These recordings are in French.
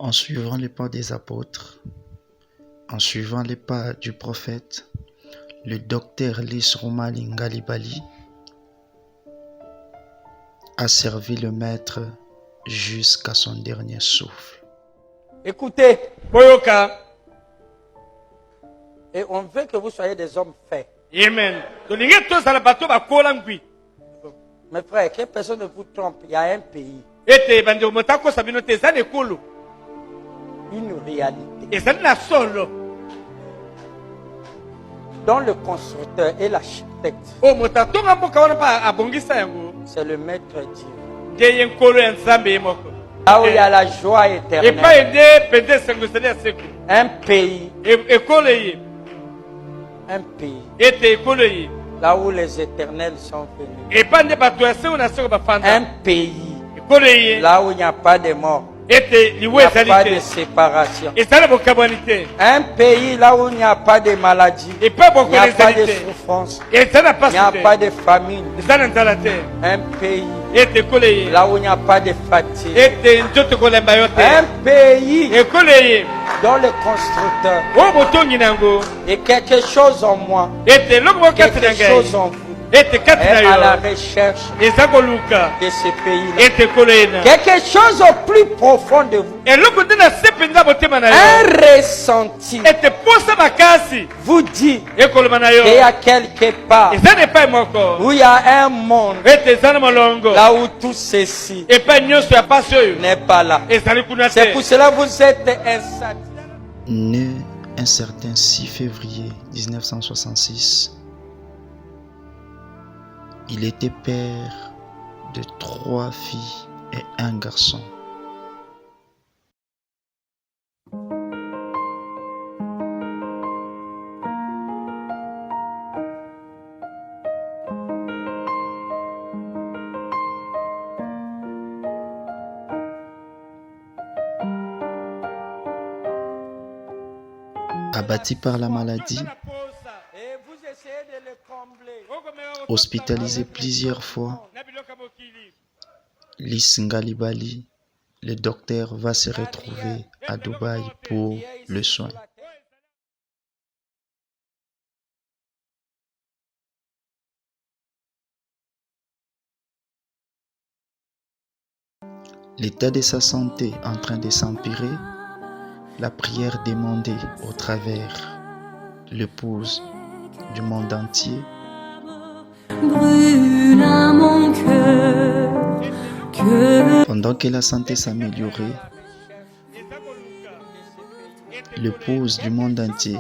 En suivant les pas des apôtres, en suivant les pas du prophète, le docteur Lys Romali Ngalibali a servi le maître jusqu'à son dernier souffle. Écoutez, Boyoka, et on veut que vous soyez des hommes faits. Amen. Mes frères, que personne ne vous trompe, il y a un pays, une réalité, dont le constructeur et l'architecte, c'est le maître divin. Là où il y a la joie éternelle, un pays, là où les éternels sont venus, un pays, là où il n'y a pas de mort, il n'y a pas de séparation, un pays là où il n'y a pas de maladie, il n'y a pas de souffrance, il n'y a pas de famine, un pays là où il n'y a pas de fatigue, un pays dont le constructeur est quelque chose en moi, quelque chose en vous, est à la recherche de ce pays-là. Quelque chose au plus profond de vous, un ressenti vous dit qu'il y a quelque part où il y a un monde là où tout ceci n'est pas là. C'est pour cela que vous êtes insatisfait. Né un certain 6 février 1966, il était père de 3 filles et un garçon. Abattu par la maladie, hospitalisé plusieurs fois, Lys Ngalibali, le docteur, va se retrouver à Dubaï pour le soin. L'état de sa santé en train de s'empirer, la prière demandée au travers l'épouse du monde entier brûle à mon cœur. Pendant que la santé s'améliorait, l'épouse du monde entier,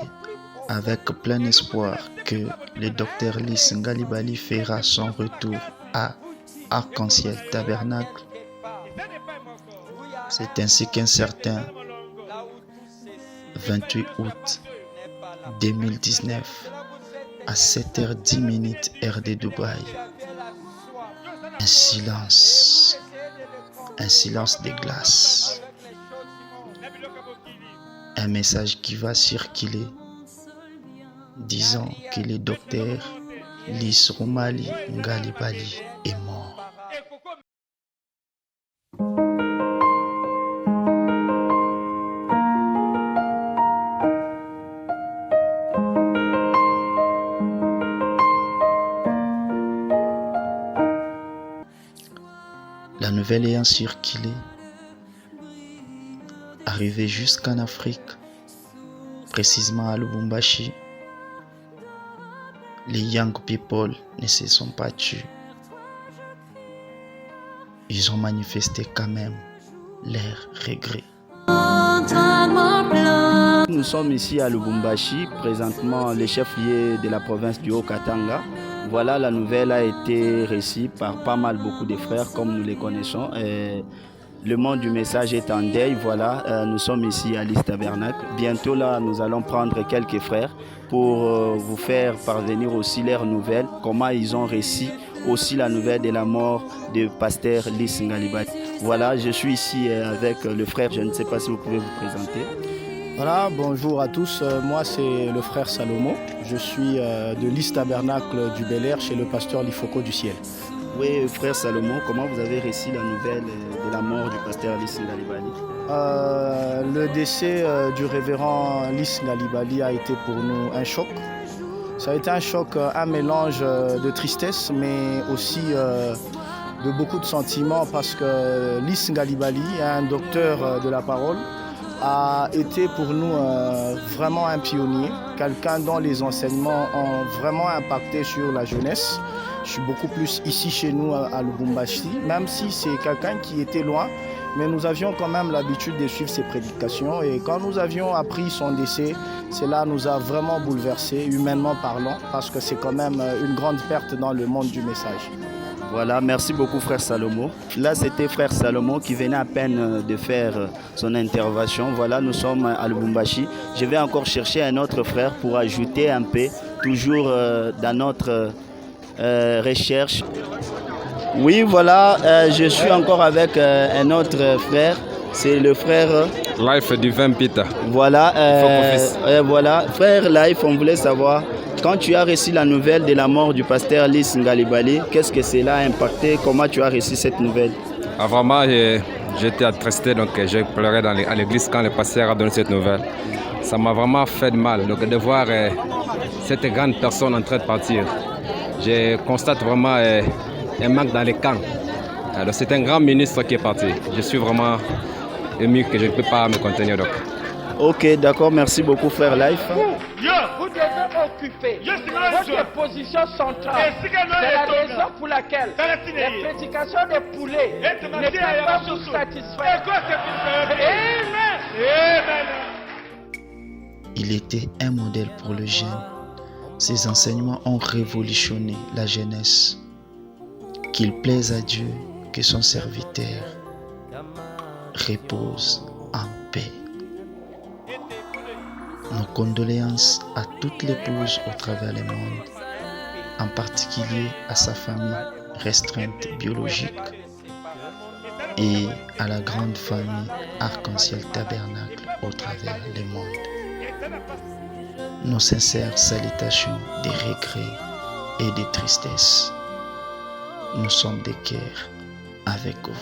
avec plein espoir que le docteur Lys Ngalibali fera son retour à Arc-en-Ciel Tabernacle, c'est ainsi qu'un certain 28 août 2019, à 7h10 heure de Dubaï, un silence de glace, un message qui va circuler disant que le docteur Lys Romali Ngalibali est mort. La nouvelle ayant circulé, arrivé jusqu'en Afrique, précisément à Lubumbashi, les young people ne se sont pas tués. Ils ont manifesté quand même leurs regrets. Nous sommes ici à Lubumbashi, présentement le chef-lieu de la province du Haut-Katanga. Voilà, la nouvelle a été reçue par beaucoup de frères, comme nous les connaissons. Le monde du message est en deuil. Voilà, nous sommes ici à Lys Tabernacle. Bientôt, là, nous allons prendre quelques frères pour vous faire parvenir aussi leurs nouvelles, comment ils ont reçu aussi la nouvelle de la mort du pasteur Lys Ngalibali. Voilà, je suis ici avec le frère, je ne sais pas si vous pouvez vous présenter. Voilà, bonjour à tous, moi c'est le frère Salomon, je suis de Lys Tabernacle du Bel-Air chez le pasteur Lifoko du Ciel. Oui, frère Salomon, comment vous avez reçu la nouvelle de la mort du pasteur Lys Ngalibali? Le décès du révérend Lys Ngalibali a été pour nous un choc. Ça a été un choc, un mélange de tristesse, mais aussi de beaucoup de sentiments parce que Lys Ngalibali, un docteur de la parole, a été pour nous vraiment un pionnier, quelqu'un dont les enseignements ont vraiment impacté sur la jeunesse. Je suis beaucoup plus ici chez nous à Lubumbashi, même si c'est quelqu'un qui était loin, mais nous avions quand même l'habitude de suivre ses prédications. Et quand nous avions appris son décès, cela nous a vraiment bouleversés, humainement parlant, parce que c'est quand même une grande perte dans le monde du message. Voilà, merci beaucoup frère Salomon. Là, c'était frère Salomon qui venait à peine de faire son intervention. Voilà, nous sommes à Lubumbashi. Je vais encore chercher un autre frère pour ajouter un peu, toujours dans notre recherche. Oui, voilà, je suis encore avec un autre frère. C'est le frère Life du 20 Peter. Voilà, voilà, frère Life, on voulait savoir, quand tu as reçu la nouvelle de la mort du pasteur Lys Ngalibali, qu'est-ce que cela a impacté? Comment tu as reçu cette nouvelle? Vraiment, j'étais attristé, donc j'ai pleuré à l'église quand le pasteur a donné cette nouvelle. Ça m'a vraiment fait de mal donc, de voir cette grande personne en train de partir. Je constate vraiment un manque dans les camps. Alors, c'est un grand ministre qui est parti. Je suis vraiment ému que je ne peux pas me contenir. Donc. Ok, d'accord, merci beaucoup frère Life. Vous devez occuper votre position centrale. C'est la raison pour laquelle les prédications des poulets ne peuvent pas vous satisfaire. Il était un modèle pour le jeune. Ses enseignements ont révolutionné la jeunesse. Qu'il plaise à Dieu que son serviteur repose en paix. Nos condoléances à toutes les épouses au travers le monde, en particulier à sa famille restreinte biologique et à la grande famille Arc-en-Ciel Tabernacle au travers le monde. Nos sincères salutations des regrets et des tristesses. Nous sommes des cœurs avec vous.